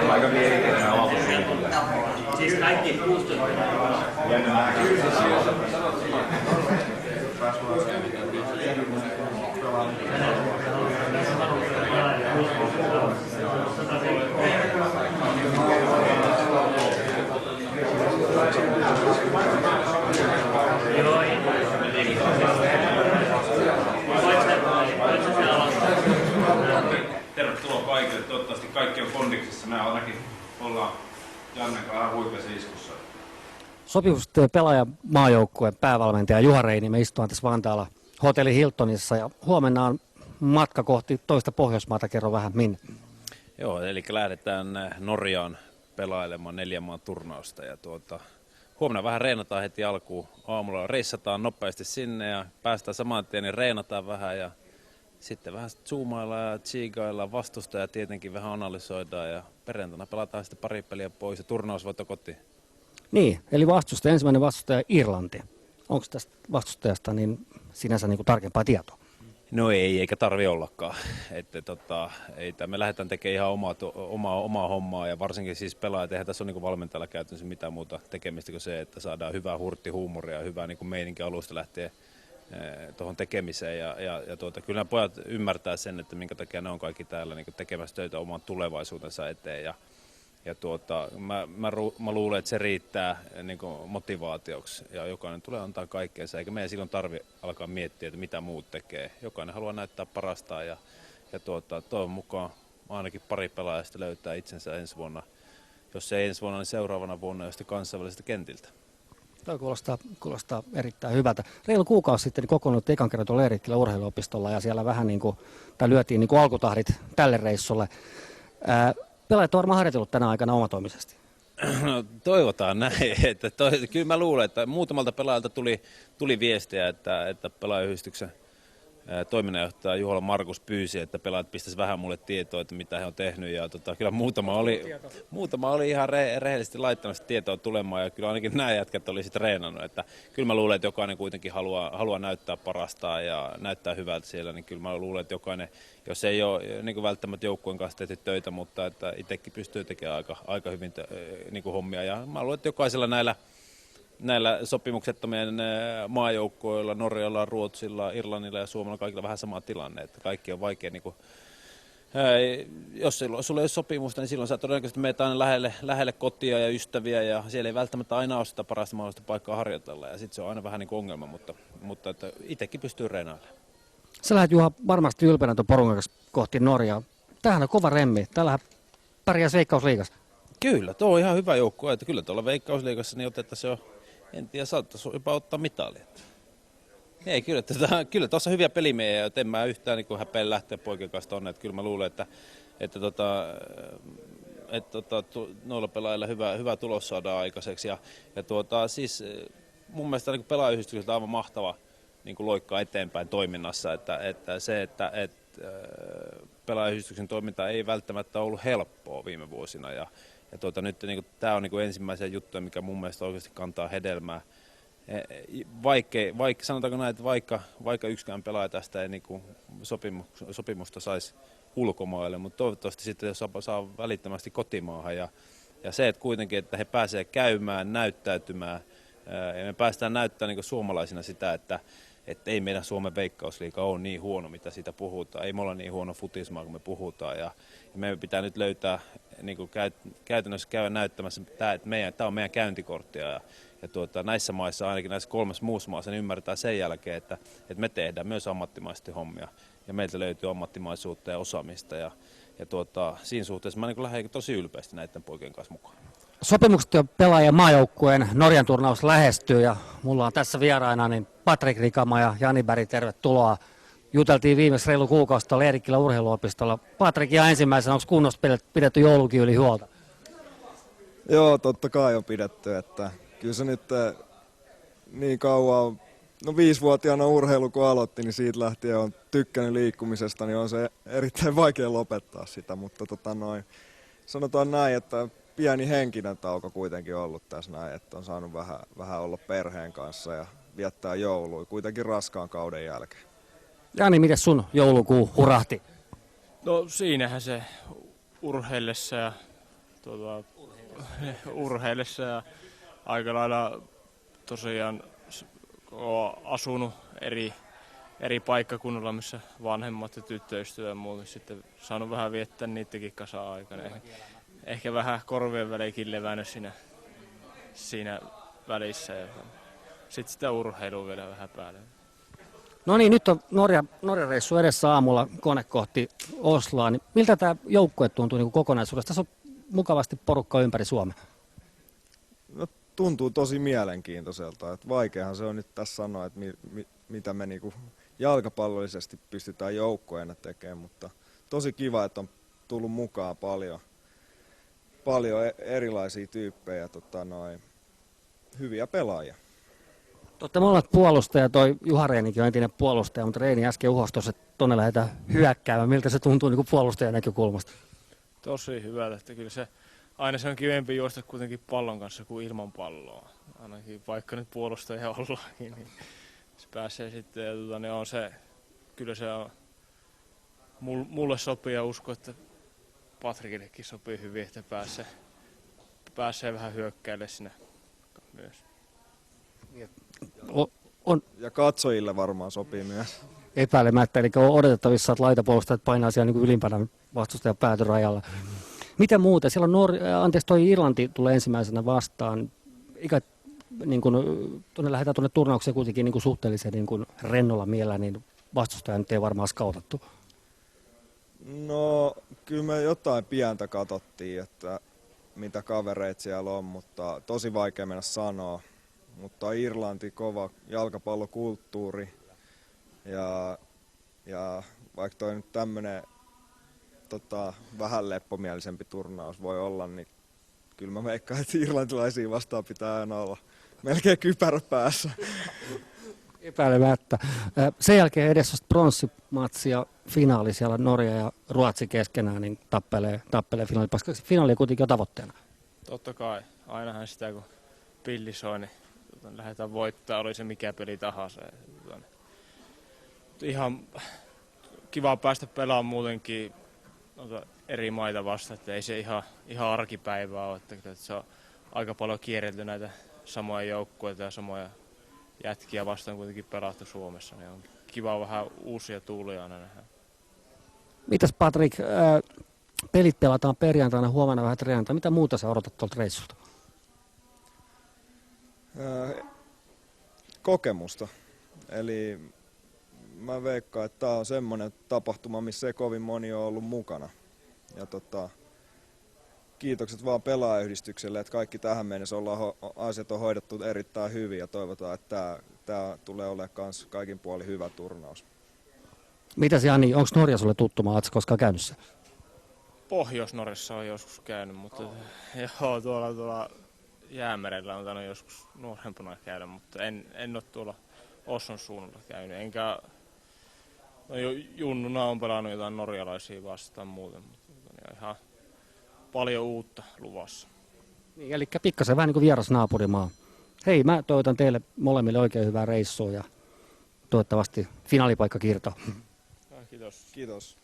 Aika mielenkiintoinen aloitus. Siis kaikki 16. Tervetuloa kaikille. Toivottavasti kaikki on kondiksessa. Me ainakin ollaan Jannen kanssa huikeassa iskussa. Sopimustyö pelaaja maajoukkueen päävalmentaja Juha Reini. Me istutaan tässä Vantaalla Hotelli Hiltonissa ja huomenna on matka kohti toista Pohjoismaata. Kerro vähän minne. Joo, eli lähdetään Norjaan pelailemaan 4 maan turnausta ja huomenna vähän reenataan heti alkuun. Aamulla reissataan nopeasti sinne ja päästään saman tien, niin reenataan vähän ja sitten vähän zoomaillaan ja tsiigaillaan vastustajaa, tietenkin vähän analysoidaan ja perjantaina pelataan sitten pari peliä pois ja turnausvoitto kotiin. Niin, eli ensimmäinen vastustaja Irlanti. Onko tästä vastustajasta niin sinänsä niin kuin tarkempaa tietoa? No ei, eikä tarvi ollakaan. Me lähdetään tekemään ihan omaa hommaa ja varsinkin siis pelaajat, eihän tässä ole niin valmentajalla käytännössä mitään muuta tekemistä kuin se, että saadaan hyvää hurttihuumoria ja hyvää niin meininki alusta lähtee tuohon tekemiseen. Kyllä nämä pojat ymmärtää sen, että minkä takia ne on kaikki täällä niin tekemässä töitä oman tulevaisuutensa eteen. Mä luulen, että se riittää niin motivaatioksi ja jokainen tulee antaa kaikkeensa, eikä meidän silloin tarvitse alkaa miettiä, että mitä muut tekee. Jokainen haluaa näyttää parastaan ja toivon mukaan ainakin pari pelaajasta löytää itsensä ensi vuonna, jos ei ensi vuonna, niin seuraavana vuonna jo kansainvälisestä kentiltä. Tuo kuulostaa erittäin hyvältä. Reilu kuukausi sitten niin kokoonnut ekan kerran tuolla Eerikkilän urheiluopistolla ja siellä vähän lyötiin niin kuin alkutahdit tälle reissulle. Pelaajat on varmaan harjoitellut tänä aikana omatoimisesti. Toivotaan näin. Kyllä mä luulen, että muutamalta pelaajalta tuli viestiä, että pelaajayhdistyksen toiminnanjohtaja Juhola Markus pyysi, että pelaajat pistäisi vähän mulle tietoa, että mitä he on tehnyt. Ja kyllä muutama oli ihan rehellisesti laittanut sitä tietoa tulemaan ja kyllä ainakin nämä jätkät oli sitten treenannut. Että kyllä mä luulen, että jokainen kuitenkin haluaa näyttää parastaan ja näyttää hyvältä siellä, niin kyllä mä luulen, että jokainen, jos ei ole niin välttämättä joukkueen kanssa tehty töitä, mutta että itsekin pystyy tekemään aika hyvin niin hommia. Ja mä luulen, että jokaisella näillä sopimuksettomien maajoukkoilla, Norjalla, Ruotsilla, Irlannilla ja Suomella kaikilla vähän sama tilanne, että kaikki on vaikea. Jos sulla ei ole sopimusta, niin silloin sä todennäköisesti menet aina lähelle kotia ja ystäviä ja siellä ei välttämättä aina ole sitä parasta mahdollista paikkaa harjoitella ja sitten se on aina vähän ongelma, mutta että itsekin pystyy reenailemaan. Sä lähdet Juha varmasti ylpeänä tuon porungan kanssa kohti Norjaa. Tämähän on kova remmi. Täällähän pärjää Veikkausliigassa. Kyllä, tuo on ihan hyvä joukkue, että kyllä tuolla Veikkausliigassa niin otettaisiin jo, en tiedä, saattaisi jopa ottaa mitalia. Ei, kyllä tuossa hyviä pelimiehiä, että en mä yhtään niin häpeä lähteä poikien kanssa tonne. Että kyllä mä luulen, että noilla pelaajilla hyvä tulos saadaan aikaiseksi. Siis mun mielestä niin pelaajayhdistykseltä aivan mahtava niin loikkaa eteenpäin toiminnassa. Että pelaajayhdistyksen toiminta ei välttämättä ollut helppoa viime vuosina. Nyt niin tämä on niin ensimmäisiä juttuja, mikä mun mielestä oikeasti kantaa hedelmää. Sanotaanko näin, että vaikka yksikään pelaaja tästä ei niin sopimusta saisi ulkomaille, mutta toivottavasti sitten jos saa välittömästi kotimaahan. Ja se, että kuitenkin, että he pääsevät käymään, näyttäytymään, ja me päästään näyttämään niin suomalaisina sitä, että ei meidän Suomen Veikkausliiga ole niin huono, mitä siitä puhutaan. Ei me olla niin huono futismaa, kun me puhutaan. Ja meidän pitää nyt löytää, niin käytännössä käydä näyttämässä, että tämä on meidän käyntikorttia. Näissä maissa, ainakin näissä 3 muussa maassa, niin ymmärretään sen jälkeen, että me tehdään myös ammattimaisesti hommia. Ja meiltä löytyy ammattimaisuutta ja osaamista. Siinä suhteessa mä lähden tosi ylpeästi näiden poikien kanssa mukaan. Sopimukset jo pelaajan maajoukkueen Norjan turnaus lähestyy ja mulla on tässä vieraina niin Patrik Rikama ja Jani Berg, tervetuloa. Juteltiin viimeksi reilu kuukausi tuolla Eerikkilän urheiluopistolla. Patrik, ihan ensimmäisenä, onko kunnossa pidetty joulukin yli huolta? Joo, totta kai on pidetty. Että kyllä se nyt niin kauan, 5-vuotiaana urheilu kun aloitti, niin siitä lähtien on tykkännyt liikkumisesta, niin on se erittäin vaikea lopettaa sitä. Mutta sanotaan näin, että pieni henkinen tauko kuitenkin ollut tässä näin, että on saanut vähän olla perheen kanssa ja viettää joulua kuitenkin raskaan kauden jälkeen. Jani, miten sun joulukuu hurahti? No siinähän se urheillessa ja, urheillessa ja aika lailla tosiaan olen asunut eri paikkakunnilla, missä vanhemmat ja tyttöystävät ja muut, sitten saanut vähän viettää niidenkin kanssa aikana. Ehkä vähän korvien väleikin levännyt siinä välissä ja sitten sitä urheilua vielä vähän päälle. No niin, nyt on Norjan reissu edessä aamulla kone kohti Osloa. Niin miltä tämä joukkue tuntuu niin kokonaisuudessa? Tässä on mukavasti porukka ympäri Suomea. No, tuntuu tosi mielenkiintoiselta. Että vaikeahan se on nyt tässä sanoa, että mitä me niinku jalkapallollisesti pystytään joukkueena tekemään, mutta tosi kiva, että on tullut mukaan paljon erilaisia tyyppejä, hyviä pelaajia. Olette molemmat puolustaja, toi Juha Reinikin on entinen puolustaja, mutta Reini äsken uhostos, että tuonne lähdetään hyökkäämään. Miltä se tuntuu niin puolustajan näkökulmasta? Tosi hyvältä, että kyllä aina se on kivempi juosta kuitenkin pallon kanssa kuin ilman palloa. Ainakin vaikka nyt puolustaja ollaankin, niin se pääsee sitten ja niin on se, kyllä se on, mulle sopii ja uskon, että Patrikillekin sopii hyvin, että pääsee vähän hyökkäille sinne myös. Ja katsojille varmaan sopii myös. Epäilemättä, eli on odotettavissa, että laitapuolustajat painaa siellä niin ylimpänä vastustajan päätyrajalla. Mitä muuta? Siellä on toi Irlanti tulee ensimmäisenä vastaan. Niin kun tuonne lähdetään tuonne turnaukseen kuitenkin niin suhteellisen niin rennolla mielellä, niin vastustaja nyt ei varmaan skautattu. No, kyllä me jotain pientä katsottiin, että mitä kavereita siellä on, mutta tosi vaikea mennä sanoa. Mutta Irlanti, kova jalkapallokulttuuri ja vaikka toi nyt tämmönen vähän leppomielisempi turnaus voi olla, niin kyllä mä veikkaan, että irlantilaisia vastaan pitää aina olla melkein kypärä päässä. Epäilemättä. Sen jälkeen edessä on pronssimatsi ja finaali siellä Norja ja Ruotsi keskenään, niin tappelee finaali. Finaali kuitenkin on tavoitteena. Totta kai. Ainahan sitä kun pilli soi, niin lähdetään voittaa, oli se mikä peli tahansa. Ihan kiva päästä pelaamaan muutenkin eri maita vastaan, että ei se ihan arkipäivää ole, että se on aika paljon kierrelty näitä samoja joukkueita ja samoja jätkiä vastaan kuitenkin pelattu Suomessa, niin on kiva vähän uusia tuulia aina nähdä. Mitäs Patrik, pelit pelataan perjantaina, huomenna vähän treenataan. Mitä muuta sä odotat tuolta reissulta? Kokemusta. Eli mä veikkaan, että tää on semmoinen tapahtuma, missä ei kovin moni ole ollut mukana. Ja kiitokset vaan pelaajayhdistykselle, että kaikki tähän mennessä asiat on hoidettu erittäin hyvin ja toivotaan, että tämä tulee olemaan kans kaikin puolin hyvä turnaus. Mitäs Jani, onko Norja sulle tuttu maa? Oletko koskaan käynyt se? Pohjois-Norjassa on joskus käynyt, mutta joo, tuolla Jäämerellä on tainnut joskus nuorempana käydä, mutta en ole tuolla Oslon suunnalla käynyt. Enkä junnuna on pelannut jotain norjalaisia vastaan muuten, mutta ihan paljon uutta luvassa. Niin, eli pikkasen vähän niin kuin vieras naapurimaa. Hei, mä toivotan teille molemmille oikein hyvää reissua ja toivottavasti finaalipaikka kiirto. Kiitos. Kiitos.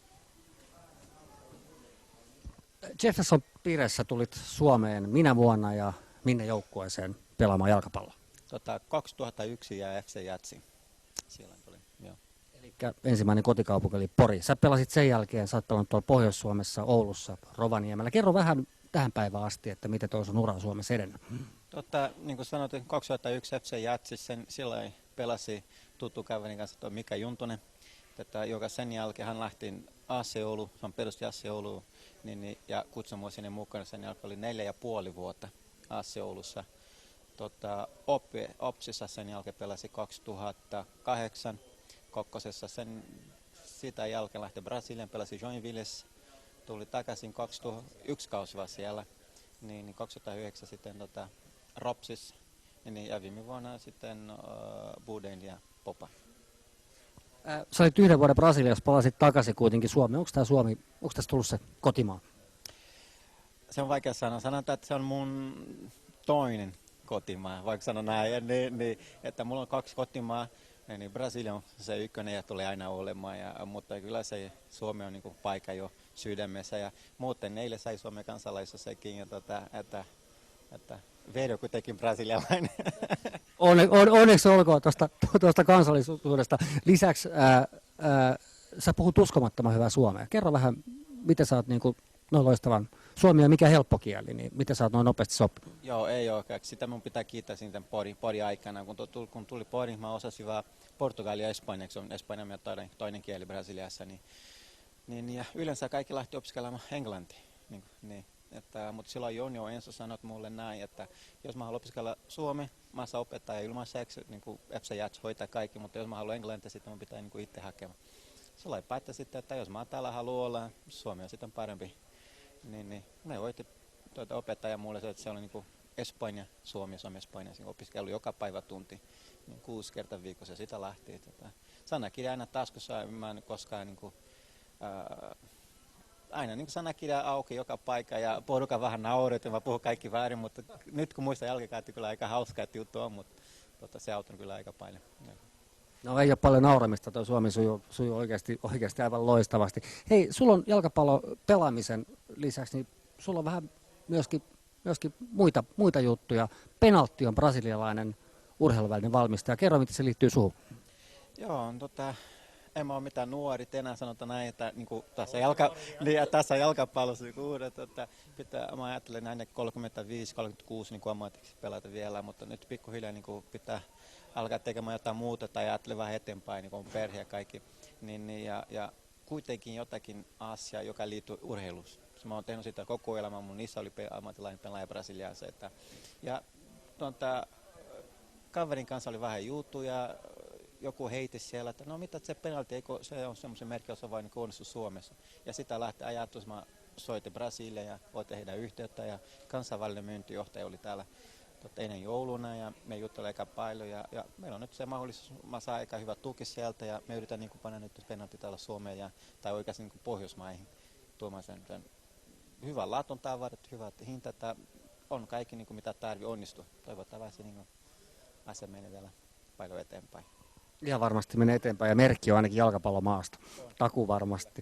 Jefferson Piressä tulit Suomeen minä vuonna ja minne joukkueeseen pelaamaan jalkapalloa? 2001 ja FC Jatsi. Siellä tuli, joo. Eli ensimmäinen kotikaupunki oli Pori. Sä pelasit sen jälkeen, sä oot pelannut tuolla Pohjois-Suomessa, Oulussa, Rovaniemellä. Kerro vähän tähän päivään asti, että miten toi sun ura Suomessa edennyt. Niin kuin sanoin, 2001 FC Jatsi, silloin pelasi tuttu kaverin kanssa tuo Mika Juntunen, joka sen jälkeen hän lähti AC Oulu, se on perusti AC Oulu, ja kutsui mua sinne mukana. Sen jälkeen oli 4,5 vuotta AC Oulussa. Opsissa sen jälkeen pelasi 2008 kokkosessa. Sitä jälkeen lähti Brasiliaan, pelasi Joinvilles, tuli takaisin 2001 kausi siellä, niin 2009 sitten Ropsis, ja viime vuonna sitten Boudin ja Popa. Sä olit 1 vuoden Brasiliassa, palasit takaisin kuitenkin Suomeen. Onko tässä tullut se kotimaa? Se on vaikea sanoa. Sanotaan, että se on mun toinen kotimaa, vaikka sanon näin, että mulla on 2 kotimaa, niin Brasilia on se ykkönen ja tulee aina olemaan, mutta kyllä se Suomi on niin paikka jo sydämessä. Ja muuten neille sai Suomen kansalaisuus sekin, että Vedo kuitenkin brasilialainen. Onneksi olkoon tuosta kansallisuudesta. Lisäksi sä puhut uskomattoman hyvää suomea. Kerro vähän, miten sä oot niin kuin, noin loistavan suomi on mikä helppo kieli, niin miten sä oot noin nopeasti sopinut? Joo, ei ole. Sitä mun pitää kiittää siitä Podin aikana. Kun tuli Podin, mä osasin vaan portugalia ja espanjaksi. On espanja ja toinen kieli Brasiliassa. Ja yleensä kaikki lähti opiskelemaan englantia. Mutta silloin Jonjo ensin sanoi mulle näin, että jos mä haluan opiskella suomi, mä saan opettaa ilmaiseksi, niin kuin EPSA Jats hoitaa kaikki, mutta jos mä haluan englantia, sitten mun pitää niin itse hakemaan. Silloin päätti sitten, että jos mä täällä haluan olla, suomi on sitten parempi. Ne voitti opettaja mulle, että se oli niin kuin Espanja, Suomi, Espanja, opiskelu joka päivä tunti, niin 6 kertaa viikossa ja sitä lähti. Sanakirja aina taskussa, mä en koskaan niin kuin, aina niin sanakirja auki joka paikka ja porukka vähän nauret ja mä puhun kaikki väärin, mutta nyt kun muistan jälkikäteen, kyllä aika hauskaa, että juttu on, mutta se auttaa kyllä aika paljon. No ei ole paljon nauramista, tuo Suomi sujuu oikeasti aivan loistavasti. Hei, sulla on jalkapallon pelaamisen lisäksi, niin sulla on vähän myöskin muita juttuja. Penaltti on brasilialainen urheiluvälinen valmistaja. Kerro, miten se liittyy suhun. Joo, en mä ole mitään nuori, enää sanotaan näin, että niin tässä jalkapallossa että mä ajattelen näin 35-36 niin ammatiksi pelata vielä, mutta nyt pikkuhiljaa niin pitää alkaa tekemään jotain muuta tai ajattelee vähän eteenpäin, niin kuin perhe ja kaikki. Ja kuitenkin jotakin asiaa, joka liittyy urheiluun. Mä oon tehnyt sitä koko elämän, mun isä oli ammattilainen pelaaja Brasiliassa. Kaverin kanssa oli vähän juttuja. Joku heiti siellä, että no mitä se penalti, eikö se on semmoisen merkki, jossa vain onnistuu Suomessa. Ja sitä lähti ajatus, mä soitin Brasiliaan ja voitin heidän yhteyttä ja kansainvälinen myyntijohtaja oli täällä ennen jouluna ja me juttelimme aika paljon ja meillä on nyt se mahdollisuus, mä saan aika hyvä tuki sieltä ja me yritän niin panna nyt penalti täällä Suomeen tai oikeasti niin Pohjoismaihin tuomaan sen hyvän laatun tavarat, hyvät hinta, että on kaikki niin mitä tarvii onnistua. Toivottavasti niin asia menee vielä paljon eteenpäin. Ihan varmasti menee eteenpäin ja merkki on ainakin jalkapallomaasta. Taku varmasti.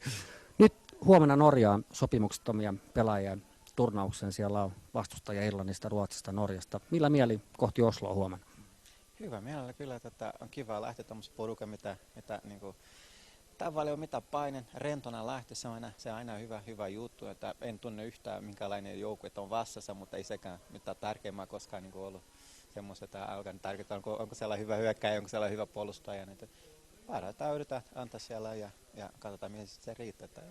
Nyt huomenna Norjaan sopimuksettomia pelaajia turnauksen. Siellä on vastustajia Irlannista, Ruotsista, Norjasta. Millä mieli kohti Osloa huomenna? Hyvä mielellä kyllä, että on kiva lähteä tämmöisen porukan, mitä niin kuin, tavallaan mitä painen, rentona lähteä, se on aina hyvä juttu. Että en tunne yhtään minkälainen joukko, että on vastassa, mutta ei sekään mitään tärkeämpää koskaan niin ollut. Semmoista, että alkaa tarkoittaa, onko siellä hyvä hyökkäjä, onko siellä hyvä puolustaja. Parhaita yritetään antaa siellä ja katsotaan, mihin se riittää.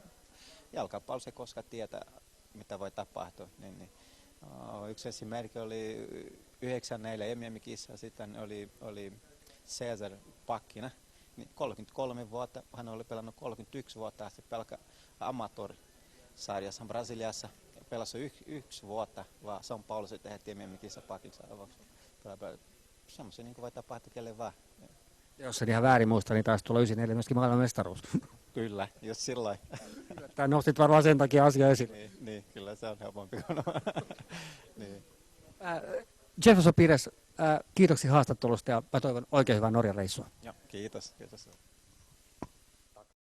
Jalkapallo se koskaan tietää, mitä voi tapahtua. Yksi esimerkki oli 94 MM-kissa, sitten oli Cesar pakkina. 33 vuotta, hän oli pelannut 31 vuotta asti pelkkä amatöörisarjassa Brasiliassa. Pelasi yksi vuotta, vaan São Paulo se tehtiin MM-kissa pakissa. Semmoisia niin voi tapahtua kelle vaan. Jos en ihan väärin muista, niin taisi tulla 94 myöskin maailmanmestaruus. Kyllä, just silloin. Tai nostit varmaan sen takia asiaa esille. Niin, kyllä se on helpompi kuin niin. Jefferson Pires, kiitoksia haastattelusta ja mä toivon oikein hyvää Norjan reissua. Joo, kiitos.